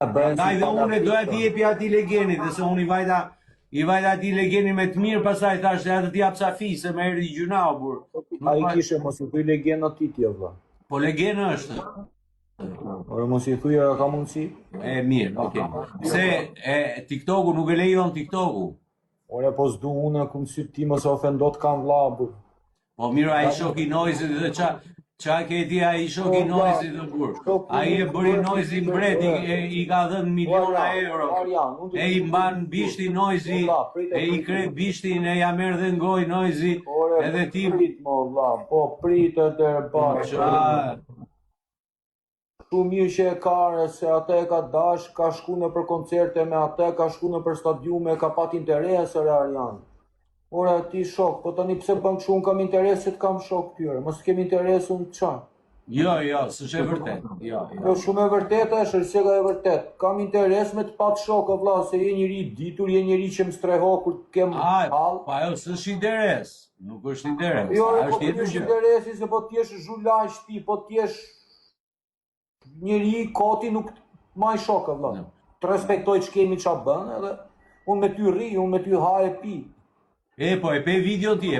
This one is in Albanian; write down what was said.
Ndaj dhe unë doja t'i jepi ati legenit, dhe se unë i vajta ati legenit me të mirë, pasaj thash se atë t'i hap Safi, se me erdi gjunau, bur. A i kishe mos i thuj legend ati tje, vla. Po legenë është. Ore mos i thuj, ka mundësi? E mirë, okej. Se TikToku nuk e lejon TikToku. Ore po s'du unë këmë sy ti mos ofendot kam vla, bur. Po mirë, a i shoki noizit dhe qa ke ti a i shoki noizit dhe bur. A i e bëri noizit mbret, i ka dhënë miliona euro. E i mban bishti noizit, e i kret bishtin, e ja merë dhe ngoj noizit, edhe ti... Po pritë dhe rëbat. Shumë mirë që e kare, se atë e ka dash, ka shku në për koncerte me atë, ka shku në për stadiume, ka pat interes e Arjan. Ora ti shok, po tani pse bën kështu, unë kam interes që të kam shok tyre, mos kem interes unë të qa. Jo, s'është e vërtet. Jo, shumë e vërtet është, se ka e vërtet. Kam interes me të pat shok, vlla, se je njëri ditur, je njëri që më streho kur të kem hall. Pa jo, s'është interes, nuk është interes. Jo, po ti është interesi, se po t'jesh zhulaj shti, po t'jesh njëri koti nuk maj shok, vlla. Të respektoj që kemi qa bën, edhe unë me ty rri, unë me ty ha e pi. Po e pe video ti,